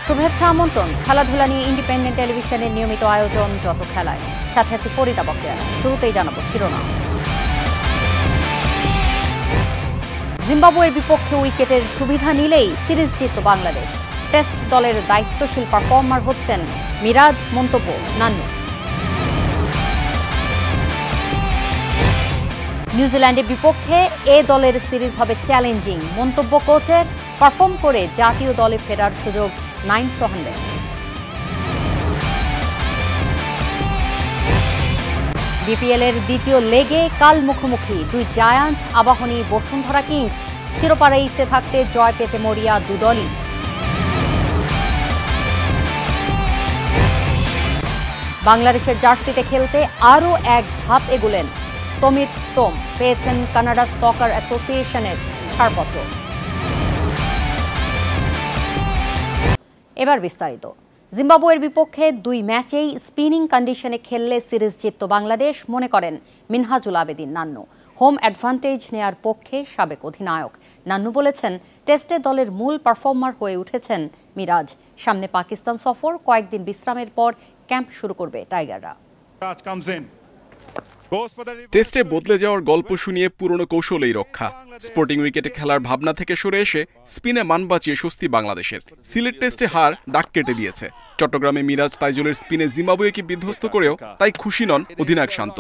শুভেচ্ছা আমন্ত্রণ। খেলাধুলা নিয়ে ইন্ডিপেন্ডেন্ট টেলিভিশনের নিয়মিত আয়োজন যত খেলায়, সাথে আছে ফরিদা বকেয়া। শুরুতেই জানাবো শিরোনাম। জিম্বাবুয়ের বিপক্ষে উইকেটের সুবিধা নিলেই সিরিজ জিতত বাংলাদেশ। টেস্ট দলের দায়িত্বশীল পারফর্মার হচ্ছেন মিরাজ, মন্তব্য নান্নু। নিউজিল্যান্ডের বিপক্ষে এ দলের সিরিজ হবে চ্যালেঞ্জিং, মন্তব্য কোচের। পারফর্ম করে জাতীয় দলে ফেরার সুযোগ নাইম সোহানের। বিপিএল এর দ্বিতীয় লেগে কাল মুখোমুখি দুই জায়ান্ট আবাহনী বসুন্ধরা কিংস। শিরোপা রেইসে থাকতে জয় পেতে মরিয়া দুদলই। বাংলাদেশের জার্সিতে খেলতে আরও এক ধাপ এগুলেন সমিত সোম, পেয়েছেন কানাডা সকার অ্যাসোসিয়েশনের ছাড়পত্র। এবার বিস্তারিত। জিম্বাবুয়ের বিপক্ষে দুই ম্যাচেই স্পিনিং কন্ডিশনে খেললে সিরিজ জিতত বাংলাদেশ মনে করেন মিনহাজুল আবেদিন নান্নু। হোম অ্যাডভান্টেজ নেয়ার পক্ষে সাবেক অধিনায়ক নান্নু বলেছেন, টেস্টে দলের মূল পারফর্মার হয়ে উঠেছেন মিরাজ। সামনে পাকিস্তান সফর, কয়েকদিন বিশ্রামের পর ক্যাম্প শুরু করবে টাইগাররা। টেস্টে বদলে যাওয়ার গল্প শুনিয়ে পুরনো কৌশলেই রক্ষা। স্পোর্টিং উইকেটে খেলার ভাবনা থেকে সরে এসে স্পিনে মান বাঁচিয়ে স্বস্তি বাংলাদেশের। সিলেট টেস্টে হার ডাক কেটে দিয়েছে। চট্টগ্রামে মিরাজ তাইজুলের স্পিনে জিম্বাবুয়েকে বিধ্বস্ত করেও তাই খুশি নন অধিনায়ক শান্ত।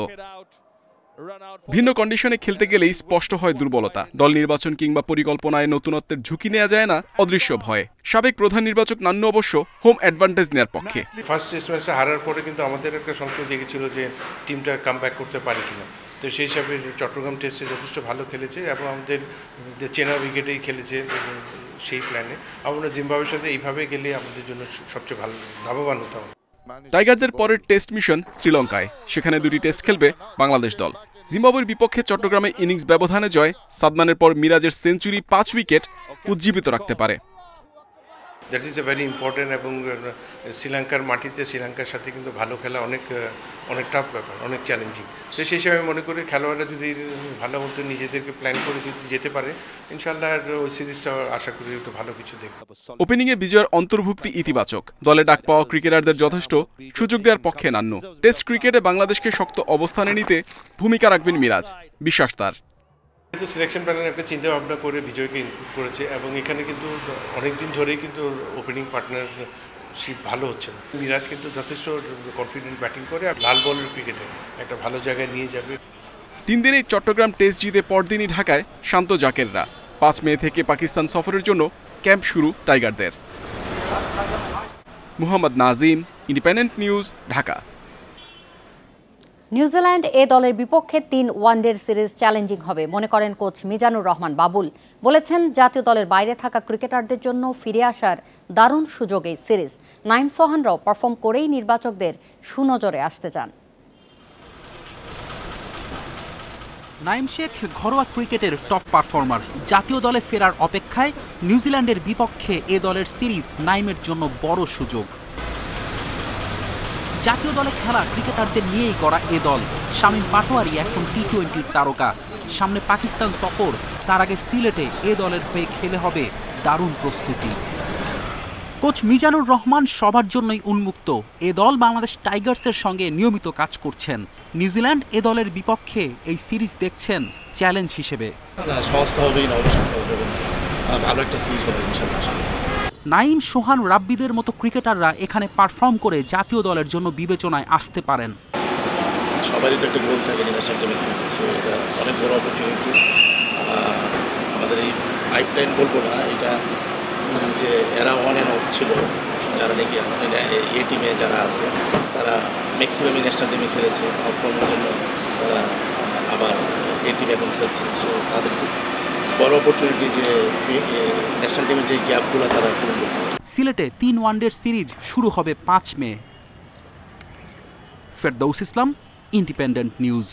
ভিন্ন কন্ডিশনে খেলতে গেলেই স্পষ্ট হয় দুর্বলতা। দল নির্বাচন কিংবা পরিকল্পনায় নতুনত্বের ঝুঁকি নেওয়া যায় না অদৃশ্য ভয়ে। সাবেক প্রধান নির্বাচক নান্নু অবশ্য হোম অ্যাডভান্টেজ নেওয়ার পক্ষে। ফার্স্ট টেস্ট ম্যাচে হারার পরে কিন্তু আমাদের একটা সংশয় জেগেছিল যে টিমটা কাম ব্যাক করতে পারে কিনা। তো সেই হিসাবে চট্টগ্রাম টেস্টে যথেষ্ট ভালো খেলেছে এবং আমাদের চেনা উইকেটেই খেলেছে সেই প্ল্যানে। আমরা জিম্বাবুয়ের সাথে এইভাবে গেলে আমাদের জন্য সবচেয়ে ভালো লাভবান হতাম। টাইগারদের পরের টেস্ট মিশন শ্রীলঙ্কায়। সেখানে দুটি টেস্ট খেলবে বাংলাদেশ দল। জিম্বাবুয়ের বিপক্ষে চট্টগ্রামে ইনিংস ব্যবধানে জয়, সাদমানের পর মিরাজের সেঞ্চুরি 5 উইকেট উজ্জীবিত রাখতে পারে। That is a very important. এবং শ্রীলঙ্কার মাটিতে শ্রীলঙ্কার সাথে কিন্তু ভালো খেলা অনেক টাফ ব্যাপার, অনেক চ্যালেঞ্জিং। তো সেই হিসাবে মনে করি খেলোয়াড়রা যদি ভালো মতো নিজেদেরকে প্ল্যান করে যদি যেতে পারে, ইনশাআল্লাহ ওই সিরিজটা আশা করি একটু ভালো কিছু দেখব। ওপেনিংয়ে বিজয়ের অন্তর্ভুক্তি ইতিবাচক। দলে ডাক পাওয়া ক্রিকেটারদের যথেষ্ট সুযোগ দেওয়ার পক্ষে নান্নু। টেস্ট ক্রিকেটে বাংলাদেশকে শক্ত অবস্থানে নিতে ভূমিকা রাখবেন মিরাজ, বিশ্বাস তার। কিন্তু সিলেকশন প্যানেল একটা চিন্তা ভাবনা করে বিজয়কে ইনক্লুড করেছে এবং এখানে কিন্তু অনেক দিন ধরেই কিন্তু ওপেনিং পার্টনারশিপ ভালো হচ্ছে না। মিরাজ কিন্তু যথেষ্ট কনফিডেন্ট ব্যাটিং করে আর লাল বলের ক্রিকেটে একটা ভালো জায়গায় নিয়ে যাবে। 3 দিনের চট্টগ্রাম টেস্ট জিতে পরদিনই ঢাকায় শান্ত জাকেররা। 5 মে থেকে পাকিস্তান সফরের জন্য ক্যাম্প শুরু টাইগারদের। Muhammad Nazim, Independent News, Dhaka. New Zealand A দলের বিপক্ষে 3 ওয়ানডের সিরিজ চ্যালেঞ্জিং হবে মনে করেন কোচ মিজানুর রহমান বাবুল। বলেছেন, জাতীয় দলের বাইরে থাকা ক্রিকেটারদের জন্য ফিরে আসার দারুণ সুযোগ এই সিরিজ। নাইম সোহানরাও পারফর্ম করেই নির্বাচকদের সুনজরে আসতে চান। নাইম শেখ ঘরোয়া ক্রিকেটের টপ পারফর্মার। জাতীয় দলে ফেরার অপেক্ষায়। নিউজিল্যান্ডের বিপক্ষে এ দলের সিরিজ নাইমের জন্য বড় সুযোগ। জাতীয় দলে খেলা ক্রিকেটারদের নিয়েই গড়া এ দল। শামীম পাটোয়ারি এখন টি-20-র তারকা। সামনে পাকিস্তান সফর, তার আগে সিলেটে এ দলের হয়ে খেলে হবে দারুণ প্রস্তুতি। কোচ মিজানুর রহমান সবার জন্যই উন্মুক্ত। এ দল বাংলাদেশ টাইগার্সের সঙ্গে নিয়মিত কাজ করছেন। নিউজিল্যান্ড এ দলের বিপক্ষে এই সিরিজ দেখছেন চ্যালেঞ্জ হিসেবে। নাইম, সোহান, রাব্বিদের মতো ক্রিকেটাররা এখানে পারফর্ম করে জাতীয় দলের জন্য বিবেচনায় আসতে পারেন। সবারই তো একটা গোল থাকে ন্যাশনাল টিমে, এটা অনেক বড় অপরচুনিটি। আমাদের এই পাইপলাইন বলবো না, এটা যে এরা অন অ্যান্ড অফ ছিল, যারা নাকি এ টিমে যারা আছে তারা ম্যাক্সিমামই ন্যাশনাল টিমে খেলেছে। পারফর্মের জন্য তারা আবার এ টিমে এখন খেলছে। সো তাদের খুব বড় অপরচুনিটি যে ন্যাশনাল টিমের যে গ্যাপগুলো তারা পূরণ করছে। সিলেটে 3 ওয়ানডের সিরিজ শুরু হবে 5 মে। ফেরদৌস ইসলাম, ইন্ডিপেন্ডেন্ট নিউজ।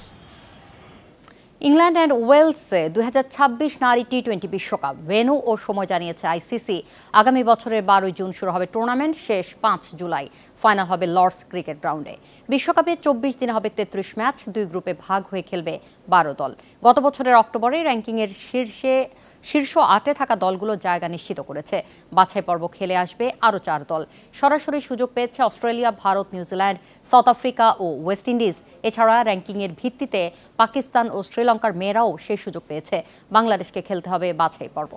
ইংল্যান্ড অ্যান্ড ওয়েলসে 2026 নারী টি-20 বিশ্বকাপ ভেন্যু ও সময় জানিয়েছে আইসিসি। আগামী বছরের 12 জুন শুরু হবে টুর্নামেন্ট, শেষ 5 জুলাই। ফাইনাল হবে লর্ডস ক্রিকেট গ্রাউন্ডে। বিশ্বকাপে 24 দিনে হবে 33 ম্যাচ, 2 গ্রুপে ভাগ হয়ে খেলবে 12 দল। গত বছরের অক্টোবরে র্যাঙ্কিংয়ের শীর্ষ 8-এ থাকা দলগুলো জায়গা নিশ্চিত করেছে। বাছাই পর্ব খেলে আসবে আরও 4 দল। সরাসরি সুযোগ পেয়েছে Australia, Bharat, New Zealand, South Africa ও ওয়েস্ট ইন্ডিজ। এছাড়া র্যাঙ্কিংয়ের ভিত্তিতে পাকিস্তান ও শ্রীলঙ্কার মেয়েরাও সেই সুযোগ পেয়েছে। বাংলাদেশকে খেলতে হবে বাছাই পর্ব।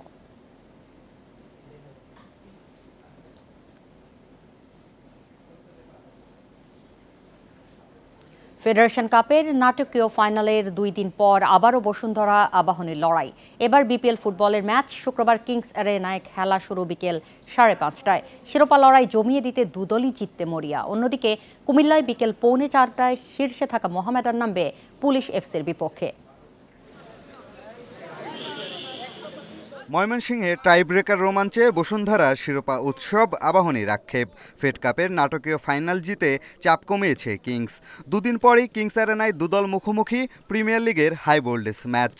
ফেডারেশন কাপের নাটকীয় ফাইনালের 2 দিন পর আবারও বসুন্ধরা আবাহনীর লড়াই। এবার বিপিএল ফুটবলের ম্যাচ। শুক্রবার কিংস অ্যারেনায় খেলা শুরু বিকেল 5:30টায়। শিরোপা লড়াই জমিয়ে দিতে দুদলই জিততে মরিয়া। অন্যদিকে কুমিল্লায় বিকেল 3:45টায় শীর্ষে থাকা মোহামেডান নামবে পুলিশ এফসির বিপক্ষে। ময়মনসিংহে টাইব্রেকার রোমাঞ্চে বসুন্ধরার শিরোপা উৎসব, আবাহনীর আক্ষেপ। ফেড কাপের নাটকীয় ফাইনাল জিতে চাপ কমিয়েছে কিংস। 2 দিন পরেই কিংস অ্যারেনায় দুদল মুখোমুখি প্রিমিয়ার লিগের হাই ভোল্টেজ ম্যাচ।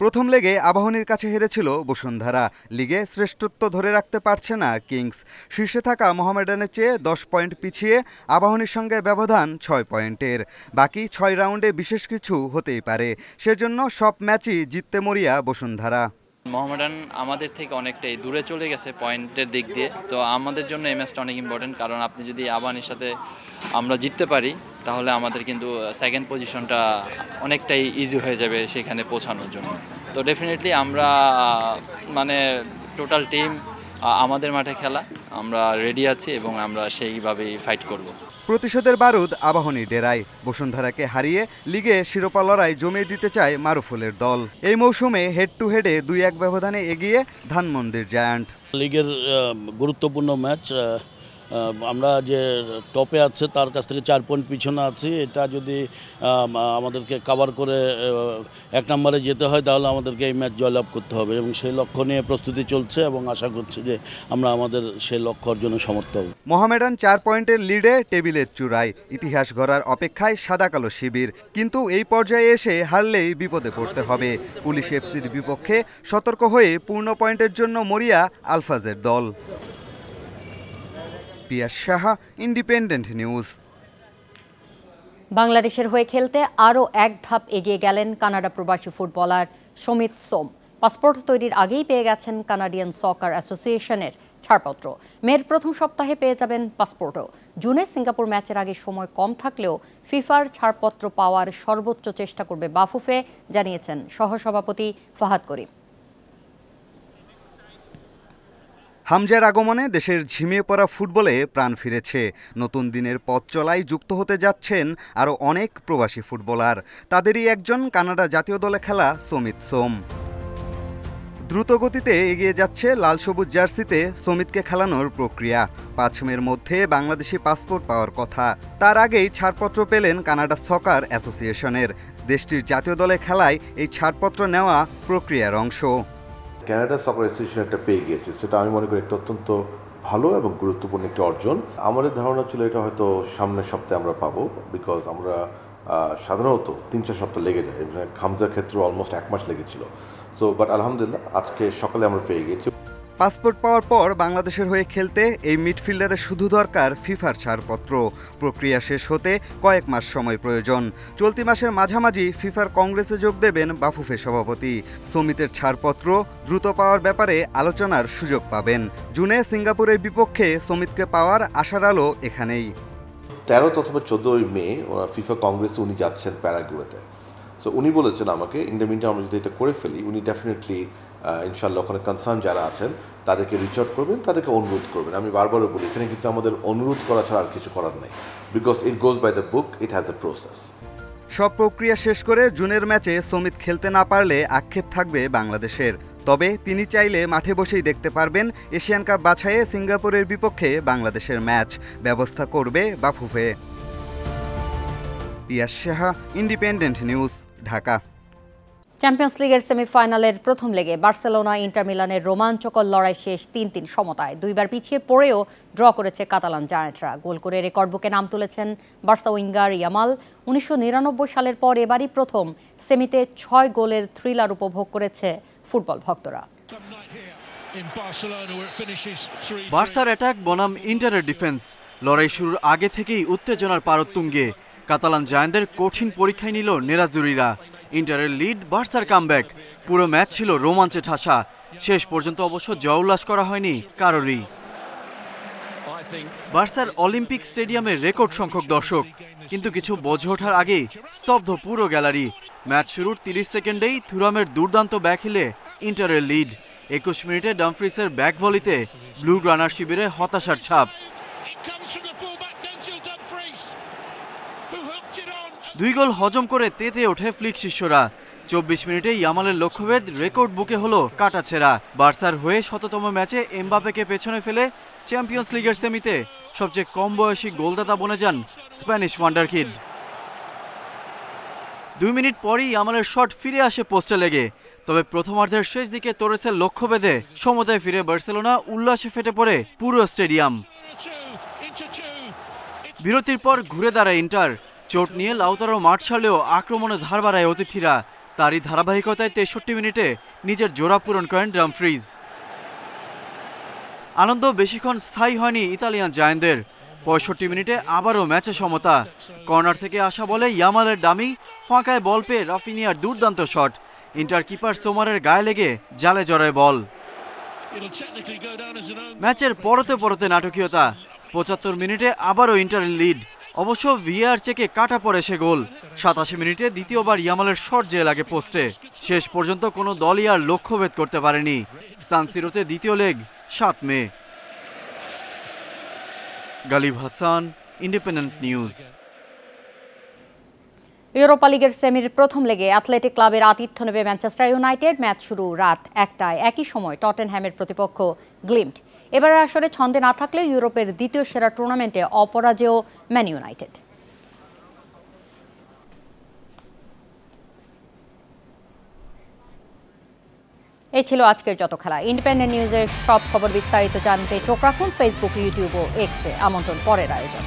প্রথম লেগে আবাহনীর কাছে হেরেছিল বসুন্ধরা। লিগে শ্রেষ্ঠত্ব ধরে রাখতে পারছে না কিংস। শীর্ষে থাকা মোহামেডানের চেয়ে 10 পয়েন্ট পিছিয়ে আবাহনীর সঙ্গে ব্যবধান 6 পয়েন্টের। বাকি 6 রাউন্ডে বিশেষ কিছু হতেই পারে, সেজন্য সব ম্যাচই জিততে মরিয়া বসুন্ধরা। মোহামেডান আমাদের থেকে অনেকটাই দূরে চলে গেছে পয়েন্টের দিক দিয়ে, তো আমাদের জন্য এই ম্যাচটা অনেক ইম্পর্টেন্ট। কারণ আপনি যদি আবাহনীর সাথে আমরা জিততে পারি তাহলে আমাদের কিন্তু সেকেন্ড পজিশনটা অনেকটাই ইজি হয়ে যাবে সেখানে পৌঁছানোর জন্য। তো ডেফিনেটলি আমরা টোটাল টিম আমাদের মাঠে খেলা, আমরা রেডি আছি এবং আমরা সেইভাবেই ফাইট করব। প্রতিশোধের বারুদ আবাহনী ডেরায়। বসুন্ধরাকে হারিয়ে লিগে শিরোপা লড়াই জমিয়ে দিতে চায় মারুফুলের দল। এই মৌসুমে হেড টু হেডে 2-1 ব্যবধানে এগিয়ে ধানমন্ডির জায়ান্ট। লিগের গুরুত্বপূর্ণ ম্যাচ, আমরা যে টপে আছে তার কাছ থেকে 4 পয়েন্ট পিছনে আছি। এটা যদি আমাদেরকে কভার করে 1 নম্বরে যেতে হয় তাহলে আমাদেরকে এই ম্যাচ জয়লাভ করতে হবে এবং সেই লক্ষ্য নিয়ে প্রস্তুতি চলছে এবং আশা করছি যে আমরা আমাদের সেই লক্ষ্য অর্জনে সমর্থ হব। মোহামেডান 4 পয়েন্টের লিডে টেবিলের চূড়ায়। ইতিহাস গড়ার অপেক্ষায় সাদা কালো শিবির, কিন্তু এই পর্যায়ে এসে হারলেই বিপদে পড়তে হবে। পুলিশ এফসির বিপক্ষে সতর্ক হয়ে পূর্ণ পয়েন্টের জন্য মরিয়া আলফাজের দল। পিয়াস সাহা, ইন্ডিপেন্ডেন্ট নিউজ। বাংলাদেশের হয়ে খেলতে আরও এক ধাপ এগিয়ে গেলেন কানাডা প্রবাসী ফুটবলার সমিত সোম। পাসপোর্ট তৈরির আগেই পেয়ে গেছেন কানাডিয়ান সকার অ্যাসোসিয়েশনের ছাড়পত্র। মের প্রথম সপ্তাহে পেয়ে যাবেন পাসপোর্টও। জুনে সিঙ্গাপুর ম্যাচের আগে সময় কম থাকলেও ফিফার ছাড়পত্র পাওয়ার সর্বোচ্চ চেষ্টা করবে বাফুফে, জানিয়েছেন সহসভাপতি ফাহাদ করিম। হামজার আগমনে দেশের ঝিমিয়ে পড়া ফুটবলে প্রাণ ফিরেছে। নতুন দিনের পথ চলায় যুক্ত হতে যাচ্ছেন আরও অনেক প্রবাসী ফুটবলার। তাদেরই একজন কানাডা জাতীয় দলে খেলা সমিত সোম। দ্রুত গতিতে এগিয়ে যাচ্ছে লাল সবুজ জার্সিতে সমিতকে খেলানোর প্রক্রিয়া। 5 মের মধ্যে বাংলাদেশি পাসপোর্ট পাওয়ার কথা। তার আগেই ছাড়পত্র পেলেন কানাডা সকার অ্যাসোসিয়েশনের। দেশটির জাতীয় দলে খেলায় এই ছাড়পত্র নেওয়া প্রক্রিয়ার অংশ। কানাডা সকার অ্যাসোসিয়েশন একটা পেয়ে গিয়েছে, সেটা আমি মনে করি একটা অত্যন্ত ভালো এবং গুরুত্বপূর্ণ একটি অর্জন। আমাদের ধারণা ছিল এটা হয়তো সামনের সপ্তাহে আমরা পাবো, বিকজ আমরা সাধারণত 3-4 সপ্তাহ লেগে যায়। হামজার ক্ষেত্রে অলমোস্ট 1 মাস লেগেছিল। সো বাট আলহামদুলিল্লাহ আজকে সকালে আমরা পেয়ে গেছি। পাসপোর্ট পাওয়ার পর বাংলাদেশের হয়ে খেলতে এই মিডফিল্ডারের শুধু দরকার ফিফার ছাড়পত্র। প্রক্রিয়া শেষ হতে কয়েক মাস সময় প্রয়োজন। চলতি মাসের মাঝামাঝি ফিফার কংগ্রেসে যোগ দেবেন বাফুফে সভাপতি। সমিতের ছাড়পত্র দ্রুত পাওয়ার ব্যাপারে আলোচনার সুযোগ পাবেন। জুনে সিঙ্গাপুরের বিপক্ষে সমিতকে পাওয়ার আশার আলো এখানেই। 13 অথবা 14 মে ফিফা কংগ্রেসে উনি যাচ্ছেন প্যারাগুয়েতে। সো উনি বলেছেন আমাকে ইন দ্য মিনটাইম আমরা যদি এটা করে ফেলি, উনি ডেফিনেটলি ইনশাল্লাহ ওখানে কনসার্ন যারা আছেন তাদেরকে রিচ আউট করবেন, তাদেরকে অনুরোধ করবেন। আমি বারবারও বলি এখানে কিন্তু আমাদের অনুরোধ করা ছাড়া আর কিছু করার নেই, because it goes by the book, it has a process. সব প্রক্রিয়া শেষ করে জুনের ম্যাচে সমিত খেলতে না পারলে আক্ষেপ থাকবে বাংলাদেশের। তবে তিনি চাইলে মাঠে বসেই দেখতে পারবেন এশিয়ান কাপ বাছাইয়ে সিঙ্গাপুরের বিপক্ষে বাংলাদেশের ম্যাচ। ব্যবস্থা করবে BAFUFE. Piyas Saha, Independent News, Dhaka. Champions লিগের সেমিফাইনালের প্রথম লেগে বার্সেলোনা ইন্টার মিলানের রোমাঞ্চকর লড়াই শেষ ৩-৩ সমতায়। দুইবার পিছিয়ে পড়েও ড্র করেছে কাতালান জায়ান্টরা। গোল করে রেকর্ড বুকে নাম তুলেছেন বার্সা উইঙ্গার ইয়ামাল। ১৯৯৯ সালের পর এবারই প্রথম সেমিতে ৬ গোলের থ্রিলার উপভোগ করেছে ফুটবল ভক্তরা। বার্সার অ্যাটাক বনাম ইন্টারের ডিফেন্স, লড়াই শুরুর আগে থেকেই উত্তেজনার পারতুঙ্গে। কাতালান জায়ান্টদের কঠিন পরীক্ষায় নিল নেরাজুরিরা। ইন্টারের লিড, বার্সার কামব্যাক, পুরো ম্যাচ ছিল রোমাঞ্চে ঠাসা। শেষ পর্যন্ত অবশ্য জয় উল্লাস করা হয়নি কারোরই। বার্সার অলিম্পিক স্টেডিয়ামে রেকর্ড সংখ্যক দর্শক, কিন্তু কিছু বোঝে ওঠার আগেই স্তব্ধ পুরো গ্যালারি। ম্যাচ শুরুর ৩০ সেকেন্ডেই থুরামের দুর্দান্ত ব্যাক হিলে ইন্টারের লিড। ২১ মিনিটে ডামফ্রিসের ব্যাক ভলিতে ব্লু গ্রানার শিবিরে হতাশার ছাপ। ২ গোল হজম করে তেতে ওঠে ফ্লিক শিষ্যরা। ২৪ মিনিটে ইয়ামালের লক্ষ্যভেদ, রেকর্ড বুকে হলো কাটাছেঁড়া। বার্সার হয়ে শততম ম্যাচে এমবাপেকে পেছনে ফেলে চ্যাম্পিয়ন্স লিগের সেমিতে সবচেয়ে কম বয়সী গোলদাতা বনে যান স্প্যানিশ ওয়ান্ডারকিড। ২ মিনিট পরই ইয়ামালের শট ফিরে আসে পোস্টে লেগে। তবে প্রথমার্ধের শেষ দিকে তোরেসের লক্ষ্যভেদে সমতায় ফিরে বার্সেলোনা, উল্লাসে ফেটে পড়ে পুরো স্টেডিয়াম। বিরতির পর ঘুরে দাঁড়ায় ইন্টার। চোট নিয়ে লাউতারো মাঠ ছাড়লেও আক্রমণে ধার বাড়ায় অতিথিরা। তারই ধারাবাহিকতায় ৬৩ মিনিটে নিজের জোড়া পূরণ করেন ডামফ্রিজ। আনন্দ বেশিক্ষণ স্থায়ী হয়নি ইতালিয়ান জায়ান্টদের। ৬৫ মিনিটে আবারও ম্যাচে সমতা। কর্নার থেকে আসা বলে ইয়ামালের ডামি, ফাঁকায় বল পেয়ে রাফিনিয়ার দুর্দান্ত শট। ইন্টার কিপার সোমারের গায়ে লেগে জালে জড়ায় বল। ম্যাচের পরতে পরতে নাটকীয়তা। ৭৫ মিনিটে আবারও ইন্টারের লিড। অবশ্য ভিএআর চেকে কাটা পড়ে সে গোল। ৮৭ মিনিটে দ্বিতীয়বার ইয়ামালের শট যে লাগে পোস্টে। শেষ পর্যন্ত কোনো দলই আর লক্ষ্যভেদ করতে পারেনি। সান সিরোতে দ্বিতীয় leg ৭ May. Galib Hasan, Independent News. Europa লিগের সেমির প্রথম লেগে অ্যাথলেটিক ক্লাবের আতিথ্য নেবে ম্যানচেস্টার ইউনাইটেড। ম্যাচ শুরু রাত ১টায়। একই সময় টটেনহ্যামের প্রতিপক্ষ গ্লিম্ট। এবারের আসরে ছন্দে না থাকলেও ইউরোপের দ্বিতীয় সেরা টুর্নামেন্টে অপরাজেয় ম্যান ইউনাইটেড। এই ছিল আজকের যত খেলা। ইন্ডিপেন্ডেন্ট নিউজের সব খবর বিস্তারিত জানতে চোখ রাখুন ফেসবুক, ইউটিউব ও এক্সে। আমন্ত্রণ পরের আয়োজন।